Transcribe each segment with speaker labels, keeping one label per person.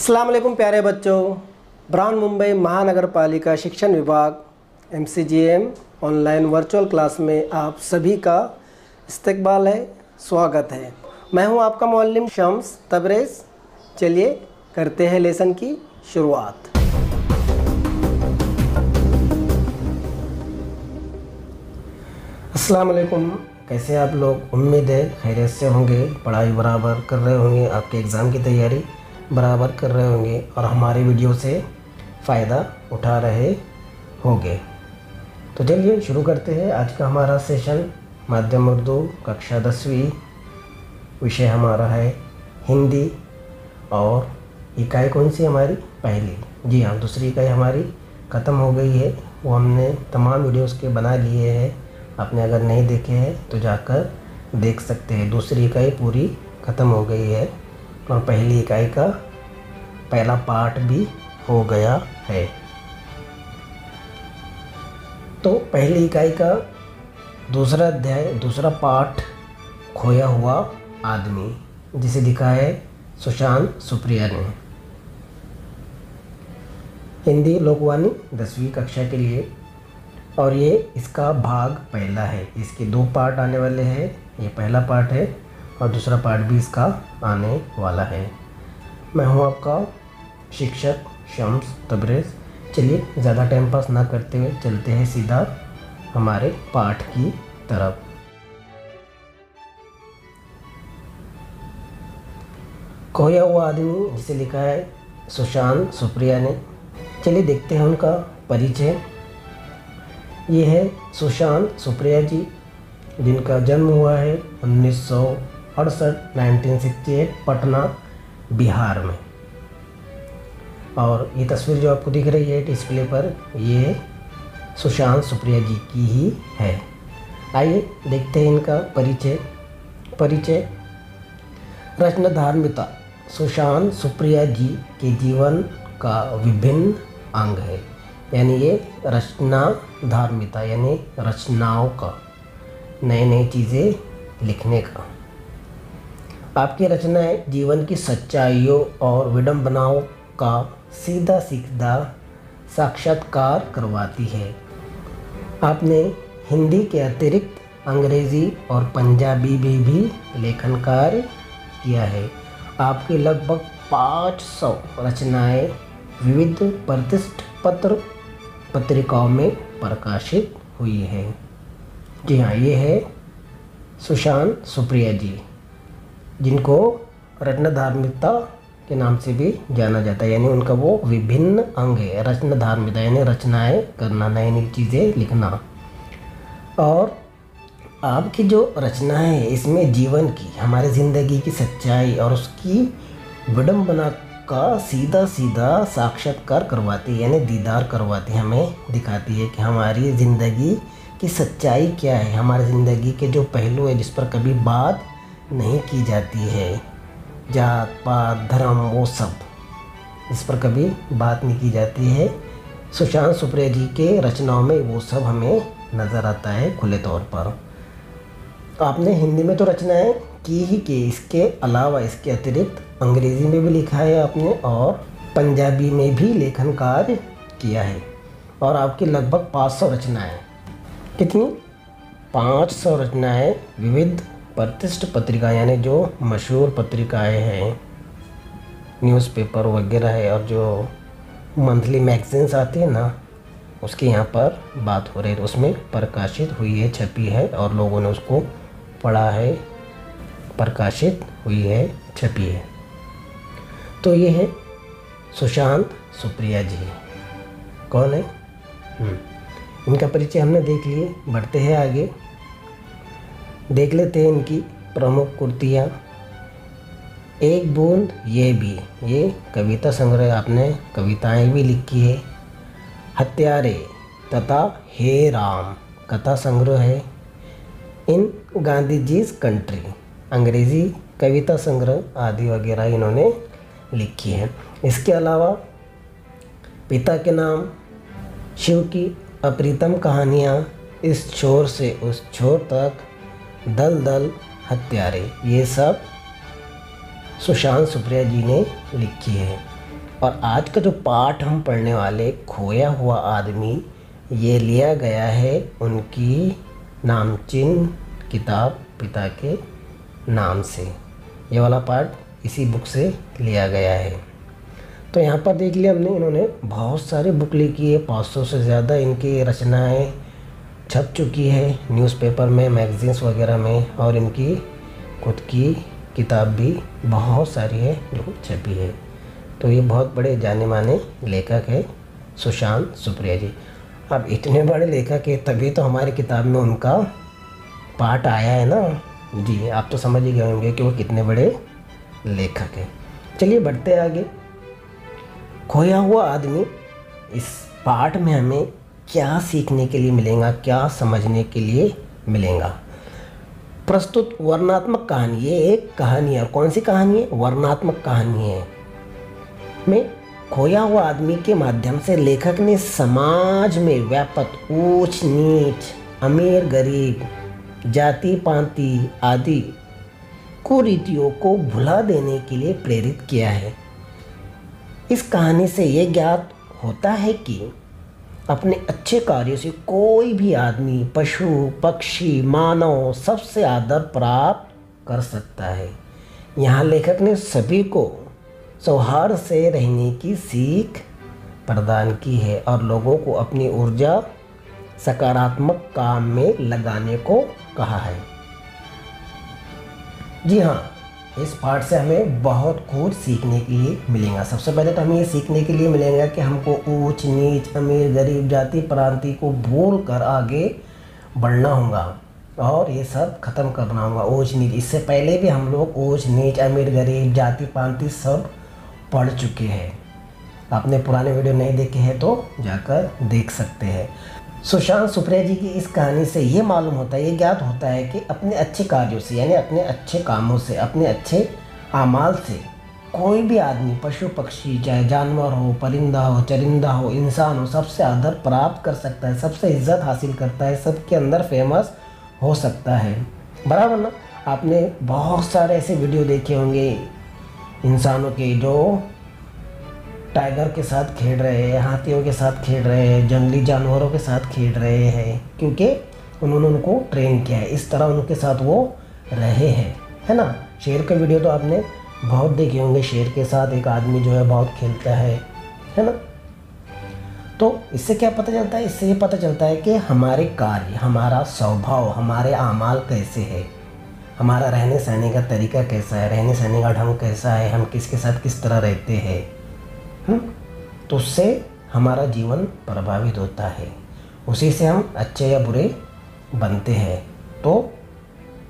Speaker 1: अस्सलाम वालेकुम प्यारे बच्चों। ब्राउन मुंबई महानगर पालिका शिक्षण विभाग MCGM ऑनलाइन वर्चुअल क्लास में आप सभी का इस्तकबाल है, स्वागत है। मैं हूं आपका मुअल्लिम शम्स तबरेज़। चलिए करते हैं लेसन की शुरुआत। अस्सलाम वालेकुम, कैसे आप लोग? उम्मीद है खैरियत से होंगे, पढ़ाई बराबर कर रहे होंगे, आपके एग्ज़ाम की तैयारी बराबर कर रहे होंगे और हमारी वीडियो से फ़ायदा उठा रहे होंगे। तो चलिए शुरू करते हैं आज का हमारा सेशन। माध्यम उर्दू कक्षा 10वीं, विषय हमारा है हिंदी और इकाई कौन सी हमारी? पहली। जी हाँ, दूसरी इकाई हमारी ख़त्म हो गई है, वो हमने तमाम वीडियोस के बना लिए हैं। आपने अगर नहीं देखे हैं तो जाकर देख सकते हैं। दूसरी इकाई पूरी ख़त्म हो गई है और पहली इकाई का पहला पार्ट भी हो गया है। तो पहली इकाई का दूसरा अध्याय, दूसरा पार्ट, खोया हुआ आदमी, जिसे लिखा है सुशांत सुप्रिया ने। हिंदी लोकवाणी 10वीं कक्षा के लिए, और ये इसका भाग पहला है। इसके 2 पार्ट आने वाले हैं। ये पहला पार्ट है और दूसरा पार्ट भी इसका आने वाला है। मैं हूं आपका शिक्षक शम्स तबरेज़। चलिए ज़्यादा टाइम पास ना करते हुए चलते हैं सीधा हमारे पाठ की तरफ। खोया हुआ आदमी, जिसे लिखा है सुशांत सुप्रिया ने। चलिए देखते हैं उनका परिचय। ये है सुशांत सुप्रिया जी, जिनका जन्म हुआ है 1968 पटना बिहार में। और ये तस्वीर जो आपको दिख रही है डिस्प्ले पर, ये सुशांत सुप्रिया जी की ही है। आइए देखते हैं इनका परिचय। रचनाधार्मिता सुशांत सुप्रिया जी के जीवन का विभिन्न अंग है। यानी ये रचनाधार्मिता यानी रचनाओं का, नई चीज़ें लिखने का। आपकी रचनाएं जीवन की सच्चाइयों और विडंबनाओं का सीधा साक्षात्कार करवाती है। आपने हिंदी के अतिरिक्त अंग्रेज़ी और पंजाबी में भी लेखन कार्य किया है। आपकी लगभग 500 रचनाएं विविध प्रतिष्ठित पत्रिकाओं में प्रकाशित हुई है। जी हाँ, ये है सुशांत सुप्रिया जी, जिनको रचनाधार्मिता के नाम से भी जाना जाता है। यानी उनका वो विभिन्न अंग है। रचनाधार्मिता यानी रचनाएं करना, नई चीज़ें लिखना। और आपकी जो रचनाएं है, इसमें जीवन की, हमारे ज़िंदगी की सच्चाई और उसकी विडंबना का सीधा साक्षात्कार करवाती है, यानी दीदार करवाती है, हमें दिखाती है कि हमारी ज़िंदगी की सच्चाई क्या है, हमारी ज़िंदगी के जो पहलू है जिस पर कभी बात नहीं की जाती है, जात पात धर्म, वो सब इस पर कभी बात नहीं की जाती है। सुशांत सुप्रिया जी के रचनाओं में वो सब हमें नज़र आता है खुले तौर पर। आपने हिंदी में तो रचनाएं की ही की, इसके अलावा, इसके अतिरिक्त अंग्रेज़ी में भी लिखा है आपने और पंजाबी में भी लेखन कार्य किया है। और आपकी लगभग 500 रचनाएं, कितनी? 500 रचनाएं विविध प्रतिष्ठित पत्रिका, यानी जो मशहूर पत्रिकाएं हैं, न्यूज़पेपर वगैरह है, और जो मंथली मैगजीन्स आती है ना, उसके यहाँ पर बात हो रही है। उसमें प्रकाशित हुई है, छपी है और लोगों ने उसको पढ़ा है, प्रकाशित हुई है, छपी है। तो ये है सुशांत सुप्रिया जी। कौन है? इनका परिचय हमने देख लिए। बढ़ते हैं आगे, देख लेते हैं इनकी प्रमुख कृतियाँ। एक बूंद ये भी, ये कविता संग्रह, आपने कविताएं भी लिखी है। हत्यारे तथा हे राम कथा संग्रह है। इन गांधी जीज कंट्री, अंग्रेज़ी कविता संग्रह आदि वगैरह इन्होंने लिखी है। इसके अलावा पिता के नाम, शिव की अप्रीतम कहानियाँ, इस छोर से उस छोर तक, दल दल हत्यारे, ये सब सुशांत सुप्रिया जी ने लिखी है। और आज का जो पाठ हम पढ़ने वाले खोया हुआ आदमी, ये लिया गया है उनकी नामचीन किताब पिता के नाम से। ये वाला पाठ इसी बुक से लिया गया है। तो यहाँ पर देख लिया हमने, इन्होंने बहुत सारी बुक लिखी है, 500 से ज़्यादा इनकी रचनाएं छप चुकी है न्यूज़पेपर में, मैगज़ीन्स वगैरह में, और इनकी खुद की किताब भी बहुत सारी है जो छपी है। तो ये बहुत बड़े जाने माने लेखक है सुशांत सुप्रिया जी। अब इतने बड़े लेखक है तभी तो हमारी किताब में उनका पाठ आया है ना जी। आप तो समझ ही गए होंगे कि वो कितने बड़े लेखक हैं। चलिए बढ़ते हैं आगे। खोया हुआ आदमी, इस पाठ में हमें क्या सीखने के लिए मिलेगा, क्या समझने के लिए मिलेगा। प्रस्तुत वर्णनात्मक कहानी, ये एक कहानी है। और कौन सी कहानी है? वर्णनात्मक कहानी है। में खोया हुआ आदमी के माध्यम से लेखक ने समाज में व्याप्त ऊंच नीच, अमीर गरीब, जाति पाति आदि कुरीतियों को भुला देने के लिए प्रेरित किया है। इस कहानी से ये ज्ञात होता है कि अपने अच्छे कार्यों से कोई भी आदमी, पशु, पक्षी, मानव सबसे आदर प्राप्त कर सकता है। यहाँ लेखक ने सभी को सौहार्द से रहने की सीख प्रदान की है और लोगों को अपनी ऊर्जा सकारात्मक काम में लगाने को कहा है। जी हाँ, इस पाठ से हमें बहुत कुछ सीखने के लिए मिलेगा। सबसे पहले तो हमें ये सीखने के लिए मिलेगा कि हमको ऊंच नीच, अमीर गरीब, जाति प्रांति को भूल कर आगे बढ़ना होगा और ये सब ख़त्म करना होगा। ऊंच नीच, इससे पहले भी हम लोग ऊंच नीच, अमीर गरीब, जाति पांति सब पढ़ चुके हैं। आपने पुराने वीडियो नहीं देखे हैं तो जाकर देख सकते हैं। सुशांत सुप्रिया जी की इस कहानी से ये मालूम होता है, ये ज्ञात होता है कि अपने अच्छे कार्यों से, यानी अपने अच्छे कामों से, अपने अच्छे आमाल से कोई भी आदमी, पशु पक्षी, चाहे जानवर हो, परिंदा हो, चरिंदा हो, इंसान हो, सबसे आदर प्राप्त कर सकता है, सबसे इज्जत हासिल करता है, सबके अंदर फेमस हो सकता है। बराबर ना? आपने बहुत सारे ऐसे वीडियो देखे होंगे इंसानों के जो टाइगर के साथ खेल रहे हैं, हाथियों के साथ खेल रहे हैं, जंगली जानवरों के साथ खेल रहे हैं, क्योंकि उन्होंने उनको ट्रेन किया है, इस तरह उनके साथ वो रहे हैं, है ना। शेर के वीडियो तो आपने बहुत देखे होंगे, शेर के साथ एक आदमी जो है बहुत खेलता है ना। तो इससे क्या पता चलता है? इससे ये पता चलता है कि हमारे कार्य, हमारा स्वभाव, हमारे आमाल कैसे है, हमारा रहने सहने का तरीका कैसा है, रहने सहने का ढंग कैसा है, हम किसके साथ किस तरह रहते हैं। तो उससे हमारा जीवन प्रभावित होता है, उसी से हम अच्छे या बुरे बनते हैं। तो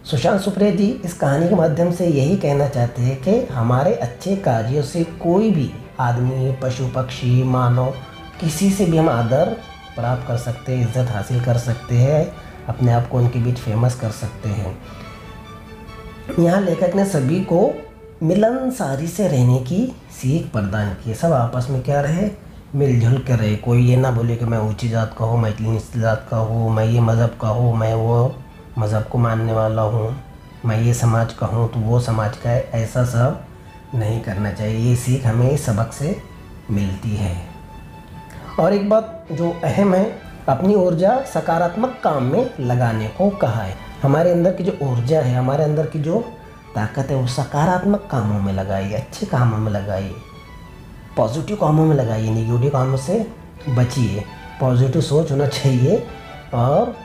Speaker 1: सुशांत सुप्रिया जी इस कहानी के माध्यम से यही कहना चाहते हैं कि हमारे अच्छे कार्यों से कोई भी आदमी, पशु पक्षी, मानव, किसी से भी हम आदर प्राप्त कर सकते हैं, इज्जत हासिल कर सकते हैं, अपने आप को उनके बीच फेमस कर सकते हैं। यहाँ लेखक ने सभी को मिलनसारी से रहने की सीख प्रदान की। सब आपस में क्या रहे? मिलजुल कर रहे। कोई ये ना बोले कि मैं ऊंची जात का हूँ, मैं नीची जात का हूँ, मैं ये मज़हब का हूँ, मैं वो मज़हब को मानने वाला हूँ, मैं ये समाज का हूँ तो वो समाज का है। ऐसा सब नहीं करना चाहिए। ये सीख हमें इस सबक से मिलती है। और एक बात जो अहम है, अपनी ऊर्जा सकारात्मक काम में लगाने को कहा है। हमारे अंदर की जो ऊर्जा है, हमारे अंदर की जो ताकत है, वो सकारात्मक कामों में लगाइए, अच्छे कामों में लगाइए, पॉजिटिव कामों में लगाइए, नेगेटिव कामों से बचिए। पॉजिटिव सोच होना चाहिए और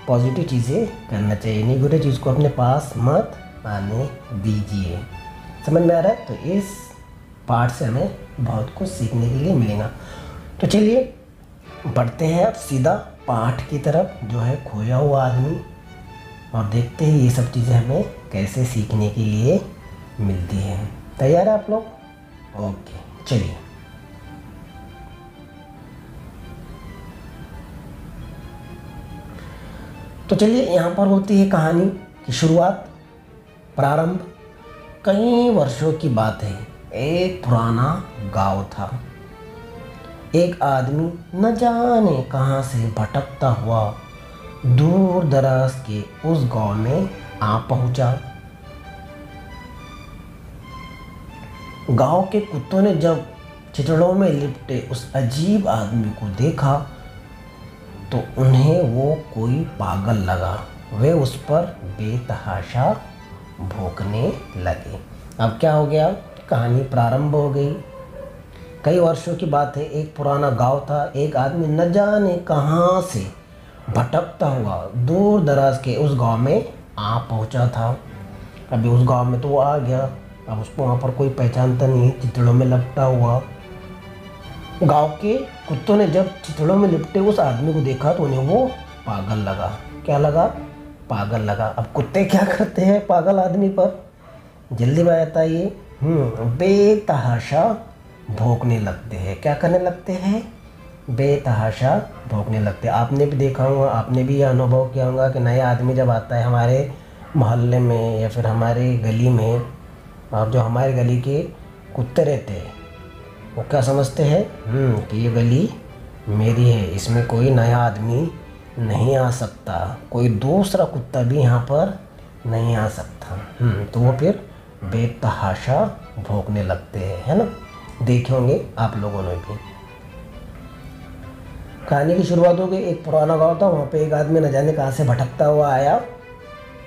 Speaker 1: पॉजिटिव चीज़ें करना चाहिए। नेगेटिव चीज़ को अपने पास मत आने दीजिए। समझ में आ रहा है? तो इस पाठ से हमें बहुत कुछ सीखने के लिए मिलेगा। तो चलिए बढ़ते हैं अब सीधा पाठ की तरफ, जो है खोया हुआ आदमी, और देखते हैं ये सब चीज़ें हमें कैसे सीखने के लिए मिलती हैं। तैयार है आप लोग? ओके, चलिए। तो चलिए, यहाँ पर होती है कहानी की शुरुआत, प्रारंभ। कई वर्षों की बात है। एक पुराना गांव था। एक आदमी न जाने कहाँ से भटकता हुआ दूर दराज के उस गांव में आ पहुंचा। गांव के कुत्तों ने जब चिथड़ों में लिपटे उस अजीब आदमी को देखा तो उन्हें वो कोई पागल लगा। वे उस पर बेतहाशा भौंकने लगे। अब क्या हो गया, कहानी प्रारंभ हो गई। कई वर्षों की बात है, एक पुराना गांव था। एक आदमी न जाने कहाँ से भटकता हुआ दूर दराज के उस गांव में आ पहुंचा था। अभी उस गांव में तो वो आ गया, अब उसको वहाँ पर कोई पहचानता नहीं, चिथड़ों में लिपटा हुआ। गांव के कुत्तों ने जब चिथड़ों में लिपटे उस आदमी को देखा तो उन्हें वो पागल लगा। क्या लगा? पागल लगा। अब कुत्ते क्या करते हैं पागल आदमी पर? जल्दी बताइए। बेतहाशा भौंकने लगते हैं। क्या करने लगते हैं? बेतहाशा भौंकने लगते हैं। आपने भी देखा होगा, आपने भी यह अनुभव किया होगा कि नया आदमी जब आता है हमारे मोहल्ले में या फिर हमारे गली में, और जो हमारे गली के कुत्ते रहते हैं वो क्या समझते हैं कि ये गली मेरी है, इसमें कोई नया आदमी नहीं आ सकता, कोई दूसरा कुत्ता भी यहाँ पर नहीं आ सकता। तो वो फिर बेतहाशा भौंकने लगते हैं, है ना। देखे होंगे आप लोगों ने भी। कहानी की शुरुआत हो गई। एक पुराना गांव था, वहाँ पे एक आदमी न जाने कहाँ से भटकता हुआ आया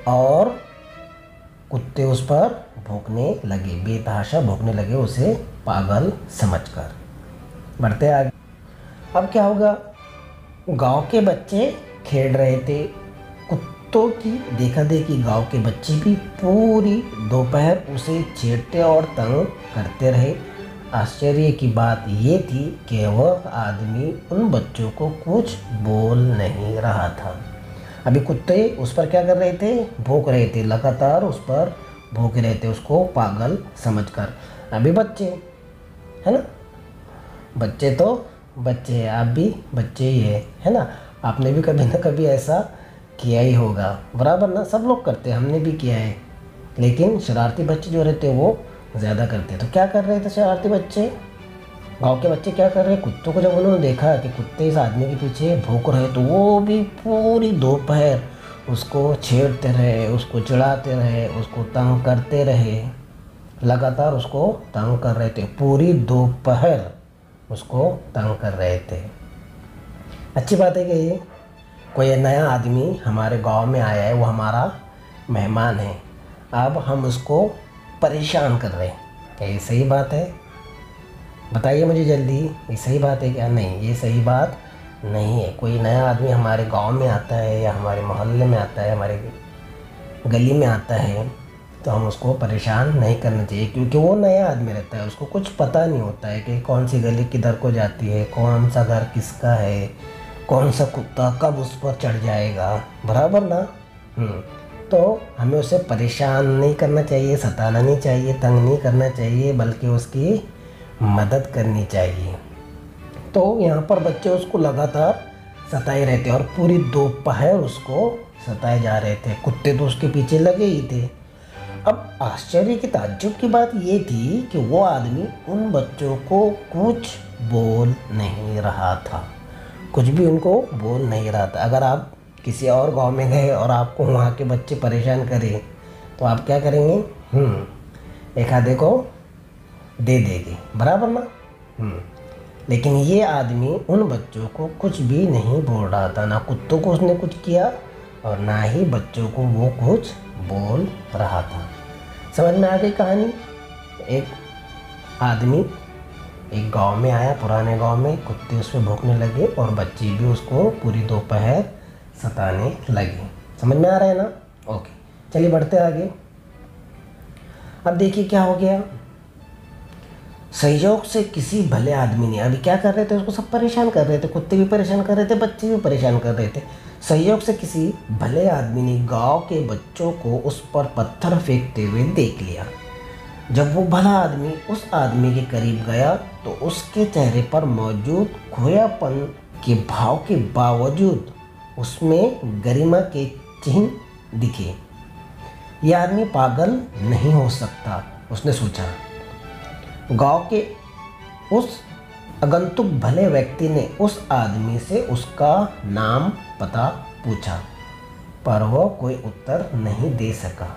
Speaker 1: और कुत्ते उस पर भौंकने लगे, बेतहाशा भौंकने लगे, उसे पागल समझकर। बढ़ते आगे। अब क्या होगा, गांव के बच्चे खेल रहे थे। कुत्तों की देखा देखी गांव के बच्चे भी पूरी दोपहर उसे छेड़ते और तंग करते रहे। आश्चर्य की बात ये थी कि वह आदमी उन बच्चों को कुछ बोल नहीं रहा था। अभी कुत्ते उस पर क्या कर रहे थे? भौंक रहे थे, लगातार उस पर भौंक रहे थे, उसको पागल समझकर। अभी बच्चे, है ना, बच्चे तो बच्चे हैं, आप भी बच्चे ही है ना। आपने भी कभी ना कभी ऐसा किया ही होगा, बराबर ना। सब लोग करते हैं, हमने भी किया है, लेकिन शरारती बच्चे जो रहते हैं वो ज़्यादा करते हैं। तो क्या कर रहे थे शरारती बच्चे? गांव के बच्चे क्या कर रहे हैं? कुत्तों को जब उन्होंने देखा कि कुत्ते इस आदमी के पीछे भौंक रहे, तो वो भी पूरी दोपहर उसको छेड़ते रहे, उसको चिढ़ाते रहे, उसको तंग करते रहे, लगातार उसको तंग कर रहे थे। पूरी दोपहर उसको तंग कर रहे थे। अच्छी बात है कि ये कोई नया आदमी हमारे गांव में आया है, वो हमारा मेहमान है, अब हम उसको परेशान कर रहे हैं। क्या ये सही बात है? बताइए मुझे जल्दी, ये सही बात है क्या? नहीं, ये सही बात नहीं है। कोई नया आदमी हमारे गांव में आता है या हमारे मोहल्ले में आता है, हमारे गली में आता है, तो हम उसको परेशान नहीं करना चाहिए, क्योंकि वो नया आदमी रहता है, उसको कुछ पता नहीं होता है कि कौन सी गली किधर को जाती है, कौन सा घर किसका है, कौन सा कुत्ता कब उस पर चढ़ जाएगा, बराबर ना। तो हमें उसे परेशान नहीं करना चाहिए, सताना नहीं चाहिए, तंग नहीं करना चाहिए, बल्कि उसकी मदद करनी चाहिए। तो यहाँ पर बच्चे उसको लगातार सताए रहते और पूरी दोपहर उसको सताए जा रहे थे। कुत्ते तो उसके पीछे लगे ही थे। अब आश्चर्य की, ताज्जुब की बात ये थी कि वो आदमी उन बच्चों को कुछ बोल नहीं रहा था, कुछ भी उनको बोल नहीं रहा था। अगर आप किसी और गांव में गए और आपको वहाँ के बच्चे परेशान करें तो आप क्या करेंगे? एक आधे को दे देंगे, बराबर ना। लेकिन ये आदमी उन बच्चों को कुछ भी नहीं बोल रहा था, ना कुत्तों को उसने कुछ किया और ना ही बच्चों को वो कुछ बोल रहा था। समझ में आ गई कहानी? एक आदमी एक गांव में आया, पुराने गांव में, कुत्ते उस पर भौंकने लगे और बच्चे भी उसको पूरी दोपहर सताने लगे। समझ में आ रहा है ना? ओके, चलिए बढ़ते आगे। अब देखिए क्या हो गया। संयोग से किसी भले आदमी ने, अभी क्या कर रहे थे, उसको सब परेशान कर रहे थे, कुत्ते भी परेशान कर रहे थे, बच्चे भी परेशान कर रहे थे। संयोग से किसी भले आदमी ने गांव के बच्चों को उस पर पत्थर फेंकते हुए देख लिया। जब वो भला आदमी उस आदमी के करीब गया तो उसके चेहरे पर मौजूद खोयापन के भाव के बावजूद उसमें गरिमा के चिन्ह दिखे। यह आदमी पागल नहीं हो सकता, उसने सोचा। गांव के उस आगंतुक भले व्यक्ति ने उस आदमी से उसका नाम पता पूछा, पर वह कोई उत्तर नहीं दे सका।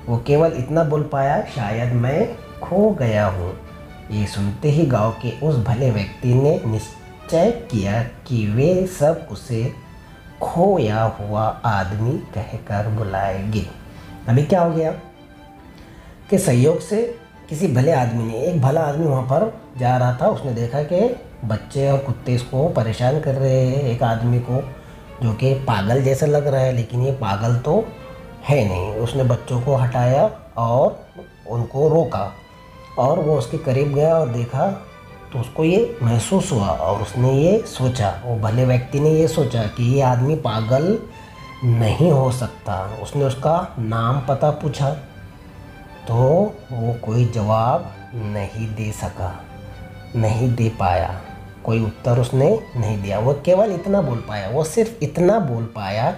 Speaker 1: वो केवल इतना बोल पाया, शायद मैं खो गया हूँ, ये सुनते ही गांव के उस भले व्यक्ति ने निश्चय किया कि वे सब उसे खोया हुआ आदमी कहकर बुलाएंगे। अभी क्या हो गया कि संयोग से किसी भले आदमी ने, एक भला आदमी वहाँ पर जा रहा था, उसने देखा कि बच्चे और कुत्ते इसको परेशान कर रहे हैं एक आदमी को, जो कि पागल जैसा लग रहा है, लेकिन ये पागल तो है नहीं। उसने बच्चों को हटाया और उनको रोका और वो उसके करीब गया और देखा तो उसको ये महसूस हुआ और उसने ये सोचा, वो भले व्यक्ति ने ये सोचा कि ये आदमी पागल नहीं हो सकता। उसने उसका नाम पता पूछा तो वो कोई जवाब नहीं दे सका, नहीं दे पाया, कोई उत्तर उसने नहीं दिया। वो केवल इतना बोल पाया, वो सिर्फ इतना बोल पाया,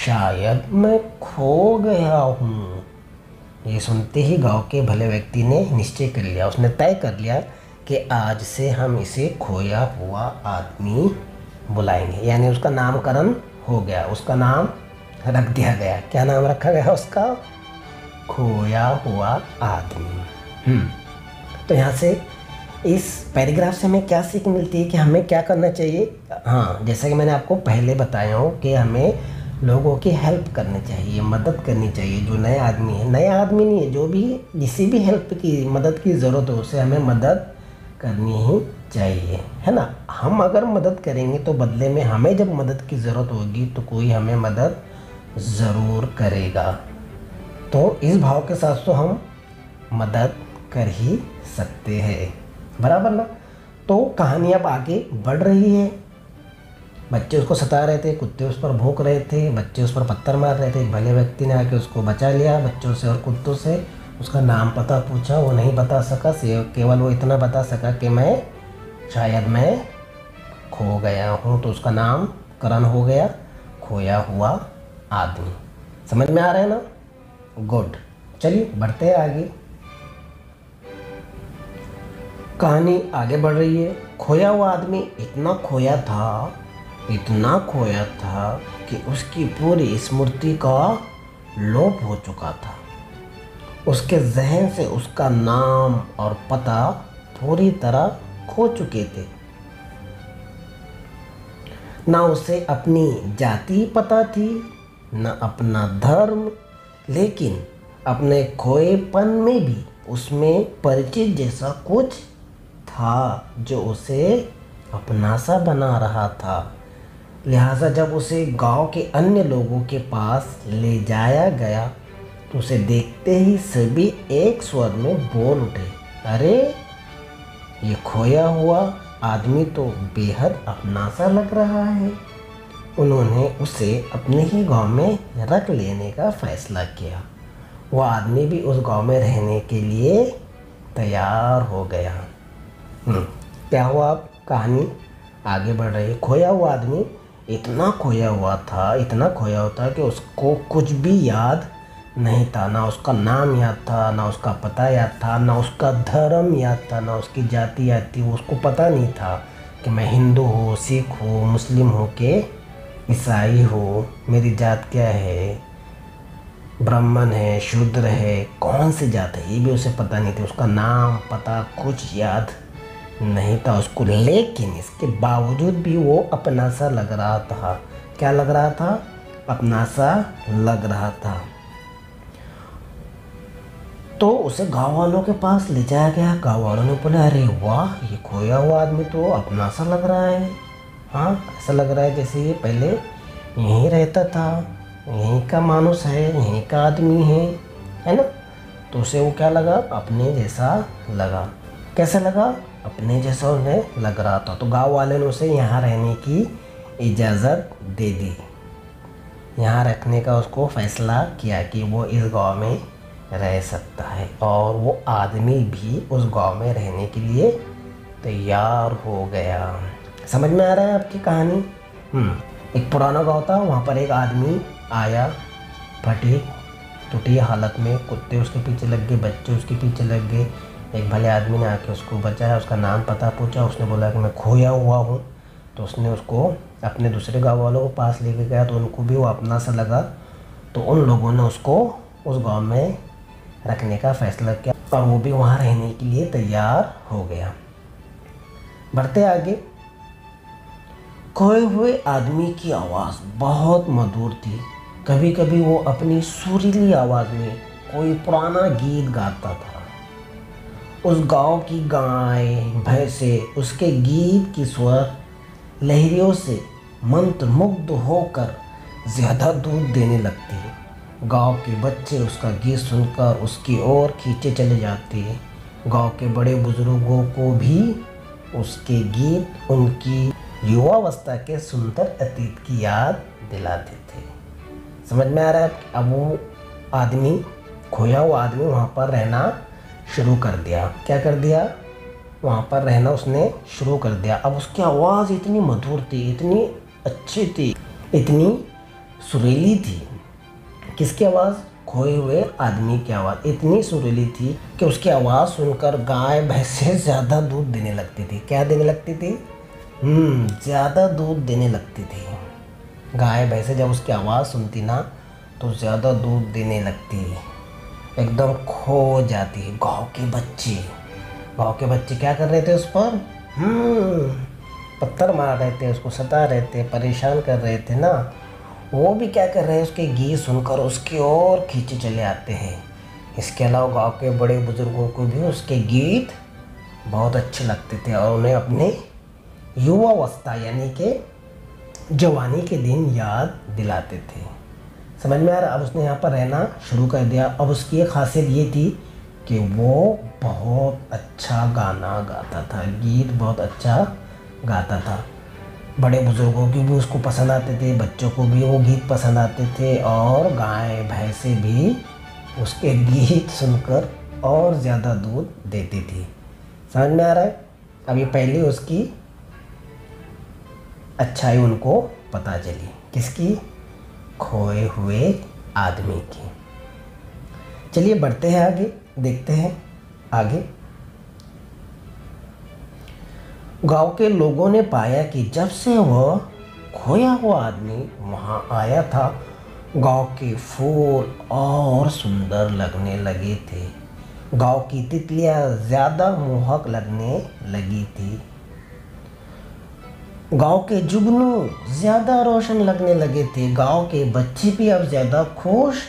Speaker 1: शायद मैं खो गया हूँ। ये सुनते ही गांव के भले व्यक्ति ने निश्चय कर लिया, उसने तय कर लिया कि आज से हम इसे खोया हुआ आदमी बुलाएंगे। यानी उसका नामकरण हो गया, उसका नाम रख दिया गया। क्या नाम रखा गया उसका? खोया हुआ आदमी। तो यहाँ से इस पैराग्राफ से हमें क्या सीख मिलती है कि हमें क्या करना चाहिए? हाँ, जैसा कि मैंने आपको पहले बताया हूँ कि हमें लोगों की हेल्प करनी चाहिए, मदद करनी चाहिए। जो नया आदमी है, नया आदमी नहीं है, जो भी जिसी भी हेल्प की मदद की ज़रूरत हो उसे हमें मदद करनी ही चाहिए, है ना। हम अगर मदद करेंगे तो बदले में हमें जब मदद की ज़रूरत होगी तो कोई हमें मदद ज़रूर करेगा। तो इस भाव के साथ तो हम मदद कर ही सकते हैं, बराबर ना। तो कहानी अब आगे बढ़ रही है। बच्चे उसको सता रहे थे, कुत्ते उस पर भौंक रहे थे, बच्चे उस पर पत्थर मार रहे थे। भले व्यक्ति ने आके उसको बचा लिया बच्चों से और कुत्तों से। उसका नाम पता पूछा, वो नहीं बता सका, केवल वो इतना बता सका कि शायद मैं खो गया हूँ। तो उसका नाम करण हो गया खोया हुआ आदमी। समझ में आ रहा है ना? गुड, चलिए बढ़ते हैं आगे। कहानी आगे बढ़ रही है। खोया हुआ आदमी इतना खोया था, इतना खोया था कि उसकी पूरी स्मृति का लोप हो चुका था। उसके जहन से उसका नाम और पता पूरी तरह खो चुके थे। ना उसे अपनी जाति पता थी, न अपना धर्म, लेकिन अपने खोएपन में भी उसमें परिचित जैसा कुछ था जो उसे अपना सा बना रहा था। लिहाजा जब उसे गांव के अन्य लोगों के पास ले जाया गया तो उसे देखते ही सभी एक स्वर में बोल उठे, अरे ये खोया हुआ आदमी तो बेहद अपना सा लग रहा है। उन्होंने उसे अपने ही गांव में रख लेने का फैसला किया। वह आदमी भी उस गांव में रहने के लिए तैयार हो गया। क्या हुआ? अब कहानी आगे बढ़ रही है। खोया हुआ आदमी इतना खोया हुआ था, इतना खोया हुआ था कि उसको कुछ भी याद नहीं था। ना उसका नाम याद था, ना उसका पता याद था, ना उसका धर्म याद था, ना उसकी जाति याद थी। उसको पता नहीं था कि मैं हिंदू हूँ, सिख हूँ, मुस्लिम हूँ कि ईसाई हूँ, मेरी जात क्या है, ब्राह्मण है, शूद्र है, कौन सी जात है, ये भी उसे पता नहीं थी। उसका नाम पता कुछ याद नहीं था उसको। लेकिन इसके बावजूद भी वो अपना सा लग रहा था। क्या लग रहा था? अपना सा लग रहा था। तो उसे गांव वालों के पास ले जाया गया। गांव वालों ने बोला, अरे वाह, ये खोया हुआ आदमी तो अपना सा लग रहा है। हाँ, ऐसा लग रहा है जैसे ये पहले यहीं रहता था, यहीं का मानुस है, यहीं का आदमी है ना। तो उसे वो क्या लगा? अपने जैसा लगा। कैसे लगा? अपने जैसा उन्हें लग रहा था। तो गांव वाले ने उसे यहाँ रहने की इजाज़त दे दी। यहाँ रखने का उसको फैसला किया कि वो इस गांव में रह सकता है। और वो आदमी भी उस गांव में रहने के लिए तैयार हो गया। समझ में आ रहा है आपकी कहानी? एक पुराना गांव था, वहाँ पर एक आदमी आया, फटी टूटी हालत में। कुत्ते उसके पीछे लग गए, बच्चे उसके पीछे लग गए। एक भले आदमी ने आके उसको बचाया, उसका नाम पता पूछा। उसने बोला कि मैं खोया हुआ हूँ। तो उसने उसको अपने दूसरे गांव वालों के पास लेके गया तो उनको भी वो अपना सा लगा। तो उन लोगों ने उसको उस गांव में रखने का फैसला किया और वो भी वहाँ रहने के लिए तैयार हो गया। बढ़ते आगे। खोए हुए आदमी की आवाज़ बहुत मधुर थी। कभी कभी वो अपनी सुरीली आवाज़ में कोई पुराना गीत गाता था। उस गांव की गाय भैंसे उसके गीत की स्वर लहरियों से मंत्रमुग्ध होकर ज़्यादा दूध देने लगती। गांव के बच्चे उसका गीत सुनकर उसकी ओर खींचे चले जाते। गांव के बड़े बुजुर्गों को भी उसके गीत उनकी युवावस्था के सुंदर अतीत की याद दिलाते थे। समझ में आ रहा है? अब वो आदमी, खोया हुआ आदमी वहाँ पर रहना शुरू कर दिया। क्या कर दिया? वहाँ पर रहना उसने शुरू कर दिया। अब उसकी आवाज़ इतनी मधुर थी, इतनी अच्छी थी, इतनी सुरीली थी। किसकी आवाज़? खोए हुए आदमी की आवाज़ इतनी सुरीली थी कि उसकी आवाज़ सुनकर गाय भैंसे ज़्यादा दूध देने लगती थी। क्या देने लगती थी? ज़्यादा दूध देने लगती थी। गाय भैंसे जब उसकी आवाज़ सुनती ना तो ज़्यादा दूध देने लगती, एकदम खो जाती। गाँव के बच्चे क्या कर रहे थे? उस पर पत्थर मार रहे थे, उसको सता रहे थे, परेशान कर रहे थे ना। वो भी क्या कर रहे हैं? उसके गीत सुनकर उसकी ओर खींचे चले आते हैं। इसके अलावा गांव के बड़े बुजुर्गों को भी उसके गीत बहुत अच्छे लगते थे और उन्हें अपने युवावस्था यानी कि जवानी के दिन याद दिलाते थे। समझ में आ रहा? अब उसने यहाँ पर रहना शुरू कर दिया। अब उसकी एक खासियत ये थी कि वो बहुत अच्छा गाना गाता था, गीत बहुत अच्छा गाता था। बड़े बुजुर्गों की भी उसको पसंद आते थे, बच्चों को भी वो गीत पसंद आते थे और गाय भैंसे भी उसके गीत सुनकर और ज़्यादा दूध देती थी। समझ में आ रहा है? अब ये पहले उसकी अच्छाई उनको पता चली। किसकी? खोए हुए आदमी की। चलिए बढ़ते हैं आगे, देखते हैं आगे। गांव के लोगों ने पाया कि जब से वह खोया हुआ आदमी वहां आया था, गांव के फूल और सुंदर लगने लगे थे। गांव की तितलियां ज़्यादा मोहक लगने लगी थी। गांव के जुगनू ज़्यादा रोशन लगने लगे थे। गांव के बच्चे भी अब ज़्यादा खुश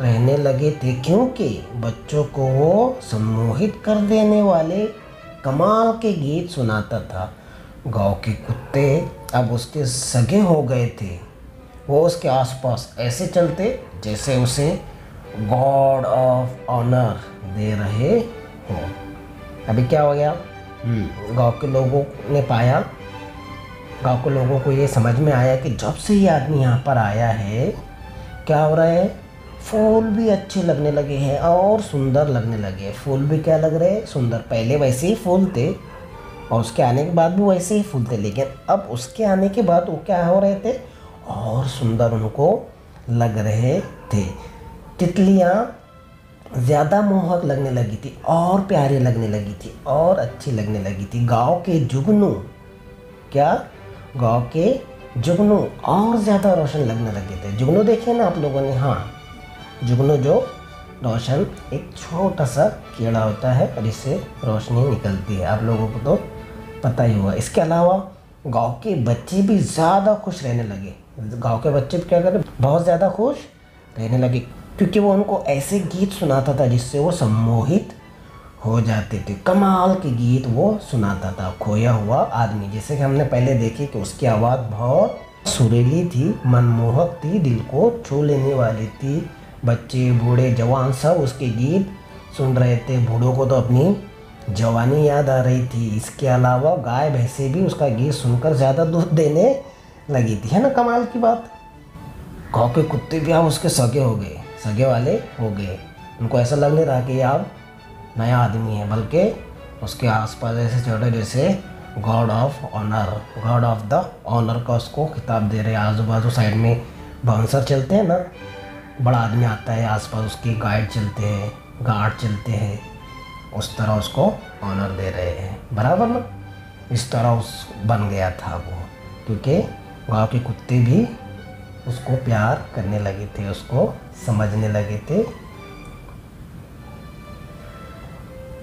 Speaker 1: रहने लगे थे, क्योंकि बच्चों को वो सम्मोहित कर देने वाले कमाल के गीत सुनाता था। गांव के कुत्ते अब उसके सगे हो गए थे। वो उसके आसपास ऐसे चलते जैसे उसे गॉड ऑफ ऑनर दे रहे हो। अभी क्या हो गया? गांव के लोगों ने पाया, गांव के लोगों को ये समझ में आया कि जब से ये आदमी यहाँ पर आया है, क्या हो रहा है? फूल भी अच्छे लगने लगे हैं और सुंदर लगने लगे। फूल भी क्या लग रहे हैं? सुंदर। पहले वैसे ही फूल थे और उसके आने के बाद भी वैसे ही फूल थे, लेकिन अब उसके आने के बाद वो क्या हो रहे थे? और सुंदर उनको लग रहे थे। तितलियाँ ज़्यादा मोहक लगने लगी थी और प्यारी लगने लगी थी और अच्छी लगने लगी थी। गांव के जुगनू, क्या? गांव के जुगनू और ज़्यादा रोशन लगने लगे थे। जुगनू देखे ना आप लोगों ने? हाँ, जुगनू जो रोशन एक छोटा सा कीड़ा होता है और इससे रोशनी निकलती है, आप लोगों को तो पता ही होगा। इसके अलावा गांव के बच्चे भी ज़्यादा खुश रहने लगे। गांव के बच्चे भी क्या कर रहे? बहुत ज़्यादा खुश रहने लगे, क्योंकि वो उनको ऐसे गीत सुनाता था जिससे वो सम्मोहित हो जाते थे। कमाल के गीत वो सुनाता था। खोया हुआ आदमी, जैसे कि हमने पहले देखे कि उसकी आवाज़ बहुत सुरीली थी, मनमोहक थी, दिल को छू लेने वाली थी। बच्चे बूढ़े जवान सब उसके गीत सुन रहे थे। बूढ़ों को तो अपनी जवानी याद आ रही थी। इसके अलावा गाय भैंसे भी उसका गीत सुनकर ज़्यादा दूध देने लगी थी। है ना कमाल की बात? गाँव के कुत्ते भी अब उसके सगे हो गए, सगे वाले हो गए। उनको ऐसा लग नहीं रहा कि अब नया आदमी है, बल्कि उसके आसपास ऐसे चढ़े जैसे god of honour, god of the honour का उसको खिताब दे रहे हैं। आजू बाजू साइड में बाउंसर चलते हैं ना, बड़ा आदमी आता है, आसपास उसके गार्ड चलते हैं, उस तरह उसको ऑनर दे रहे हैं। बराबर ना? इस तरह उस बन गया था वो, क्योंकि गाँव के कुत्ते भी उसको प्यार करने लगे थे, उसको समझने लगे थे।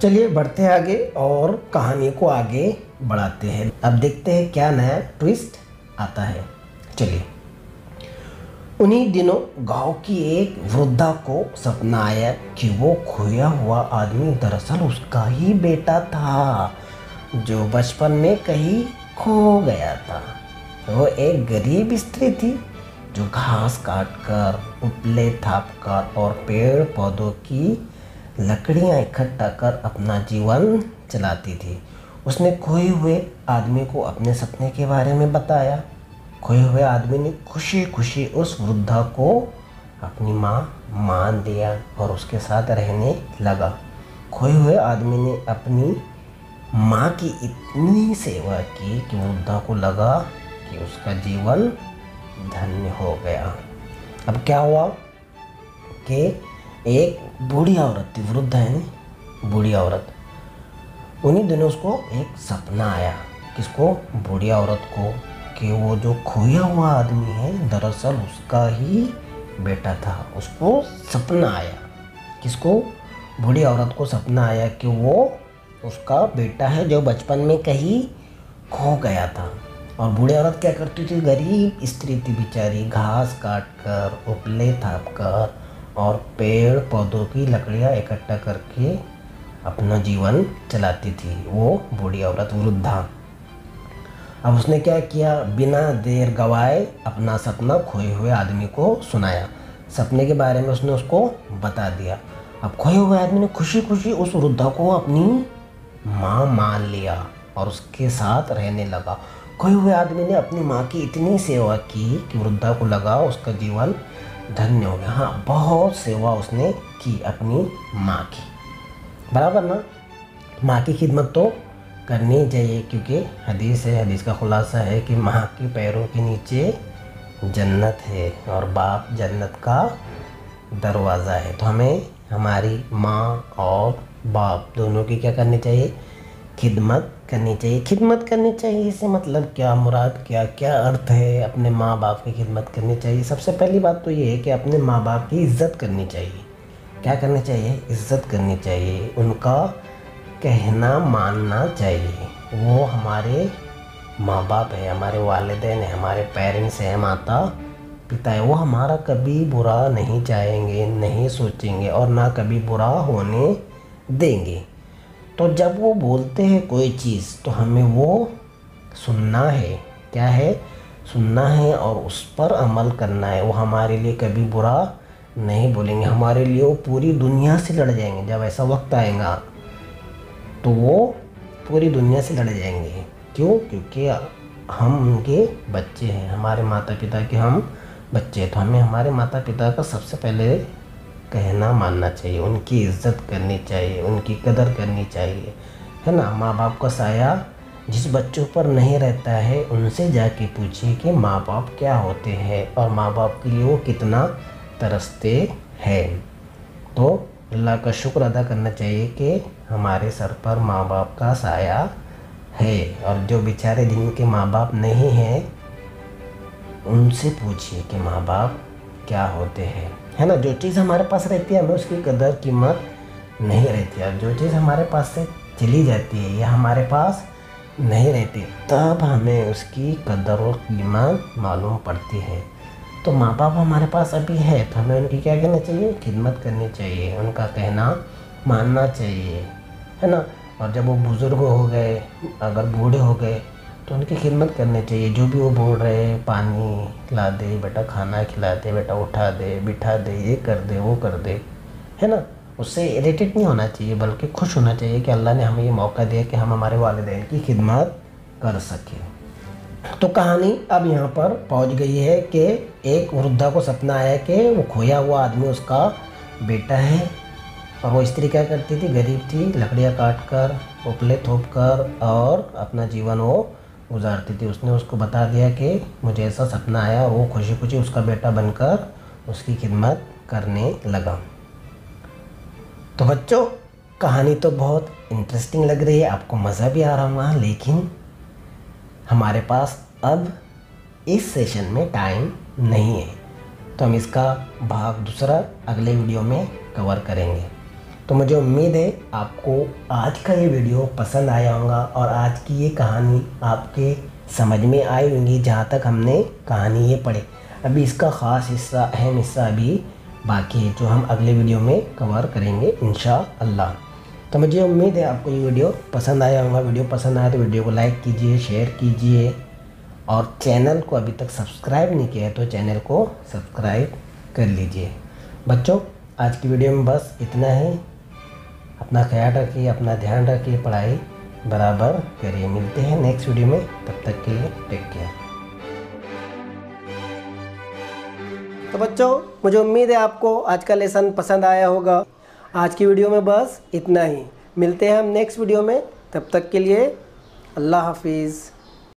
Speaker 1: चलिए बढ़ते हैं आगे और कहानी को आगे बढ़ाते हैं। अब देखते हैं क्या नया ट्विस्ट आता है। चलिए, उन्हीं दिनों गांव की एक वृद्धा को सपना आया कि वो खोया हुआ आदमी दरअसल उसका ही बेटा था, जो बचपन में कहीं खो गया था। वो एक गरीब स्त्री थी जो घास काटकर, उपले थापकर और पेड़ पौधों की लकड़ियां इकट्ठा कर अपना जीवन चलाती थी। उसने खोए हुए आदमी को अपने सपने के बारे में बताया। खोए हुए आदमी ने खुशी खुशी उस वृद्धा को अपनी माँ मान लिया और उसके साथ रहने लगा। खोए हुए आदमी ने अपनी माँ की इतनी सेवा की कि वृद्धा को लगा कि उसका जीवन धन्य हो गया। अब क्या हुआ कि एक बूढ़ी औरत थी, वृद्ध है नहीं, बूढ़ी औरत। उन्हीं दिनों उसको एक सपना आया। किसको? बूढ़ी औरत को, कि वो जो खोया हुआ आदमी है दरअसल उसका ही बेटा था। उसको सपना आया। किसको? बूढ़ी औरत को सपना आया कि वो उसका बेटा है जो बचपन में कहीं खो गया था। और बूढ़ी औरत क्या करती थी? गरीब स्त्री थी बेचारी, घास काट कर, उपले थाप कर और पेड़ पौधों की लकड़ियाँ इकट्ठा करके अपना जीवन चलाती थी, वो बूढ़ी औरत वृद्धा। अब उसने क्या किया? बिना देर गवाए अपना सपना खोए हुए आदमी को सुनाया। सपने के बारे में उसने उसको बता दिया। अब खोए हुए आदमी ने खुशी खुशी उस वृद्धा को अपनी माँ मान लिया और उसके साथ रहने लगा। खोए हुए आदमी ने अपनी माँ की इतनी सेवा की कि वृद्धा को लगा उसका जीवन धन्य हो गया। हाँ, बहुत सेवा उसने की अपनी माँ की, बराबर ना। माँ की खिदमत तो करनी चाहिए, क्योंकि हदीस है, हदीस का खुलासा है कि माँ के पैरों के नीचे जन्नत है और बाप जन्नत का दरवाज़ा है। तो हमें हमारी माँ और बाप दोनों की क्या करनी चाहिए? खिदमत करनी चाहिए। खिदमत करनी चाहिए इससे मतलब क्या मुराद, क्या क्या अर्थ है? अपने माँ बाप की खिदमत करनी चाहिए। सबसे पहली बात तो ये है कि अपने माँ बाप की इज़्ज़त करनी चाहिए। क्या करनी चाहिए? इज़्ज़त करनी चाहिए। उनका कहना मानना चाहिए। वो हमारे माँ बाप है, हमारे वालिदैन हैं, हमारे पेरेंट्स हैं, माता पिता है। वो हमारा कभी बुरा नहीं चाहेंगे, नहीं सोचेंगे और ना कभी बुरा होने देंगे। तो जब वो बोलते हैं कोई चीज़ तो हमें वो सुनना है। क्या है? सुनना है और उस पर अमल करना है। वो हमारे लिए कभी बुरा नहीं बोलेंगे, हमारे लिए वो पूरी दुनिया से लड़ जाएंगे। जब ऐसा वक्त आएगा तो वो पूरी दुनिया से लड़ जाएंगे। क्यों? क्योंकि हम उनके बच्चे हैं, हमारे माता पिता के हम बच्चे हैं। तो हमें हमारे माता पिता का सबसे पहले कहना मानना चाहिए, उनकी इज़्ज़त करनी चाहिए, उनकी कदर करनी चाहिए, है ना। माँ बाप का साया जिस बच्चों पर नहीं रहता है उनसे जाके पूछिए कि माँ बाप क्या होते हैं और माँ बाप के लिए वो कितना तरसते हैं। तो अल्लाह का शुक्र अदा करना चाहिए कि हमारे सर पर माँ बाप का साया है। और जो बेचारे जिनके माँ बाप नहीं हैं उनसे पूछिए कि माँ बाप क्या होते हैं, है ना। जो चीज़ हमारे पास रहती है हमें उसकी कदर कीमत नहीं रहती है। जो चीज़ हमारे पास से चली जाती है या हमारे पास नहीं रहती तब हमें उसकी कदर और कीमत मालूम पड़ती है। तो माँ बाप हमारे पास अभी है तो हमें उनकी क्या करना चाहिए? खिदमत करनी चाहिए, उनका कहना मानना चाहिए, है ना। और जब वो बुज़ुर्ग हो गए, अगर बूढ़े हो गए तो उनकी खिदमत करनी चाहिए। जो भी वो बोल रहे हैं, पानी खिला दे बेटा, खाना खिला दे बेटा, उठा दे, बिठा दे, ये कर दे, वो कर दे, है ना। उससे इरिटेट नहीं होना चाहिए बल्कि खुश होना चाहिए कि अल्लाह ने हमें ये मौका दिया कि हम हमारे वालिदैन की खिदमत कर सकें। तो कहानी अब यहाँ पर पहुँच गई है कि एक वृद्धा को सपना आया कि वो खोया हुआ आदमी उसका बेटा है। और वो स्त्री क्या करती थी? गरीब थी, लकड़ियाँ काट कर, उपले थोप कर और अपना जीवन वो गुजारती थी। उसने उसको बता दिया कि मुझे ऐसा सपना आया और वो खुशी खुशी उसका बेटा बनकर उसकी खिदमत करने लगा। तो बच्चों, कहानी तो बहुत इंटरेस्टिंग लग रही है, आपको मज़ा भी आ रहा होगा, लेकिन हमारे पास अब इस सेशन में टाइम नहीं है। तो हम इसका भाग दूसरा अगले वीडियो में कवर करेंगे। तो मुझे उम्मीद है आपको आज का ये वीडियो पसंद आया होगा और आज की ये कहानी आपके समझ में आई होंगी। जहाँ तक हमने कहानी ये पढ़ी, अभी इसका ख़ास हिस्सा, अहम हिस्सा अभी बाकी है, जो हम अगले वीडियो में कवर करेंगे इंशाअल्लाह। तो मुझे उम्मीद है आपको ये वीडियो पसंद आया होगा। वीडियो पसंद आया तो वीडियो को लाइक कीजिए, शेयर कीजिए और चैनल को अभी तक सब्सक्राइब नहीं किया है तो चैनल को सब्सक्राइब कर लीजिए। बच्चों, आज की वीडियो में बस इतना है। अपना ख्याल रखिए, अपना ध्यान रखिए, पढ़ाई बराबर करिए। मिलते हैं नेक्स्ट वीडियो में, तब तक के लिए टेक केयर। तो बच्चों, मुझे उम्मीद है आपको आज का लेसन पसंद आया होगा। आज की वीडियो में बस इतना ही। मिलते हैं हम नेक्स्ट वीडियो में, तब तक के लिए अल्लाह हाफिज़।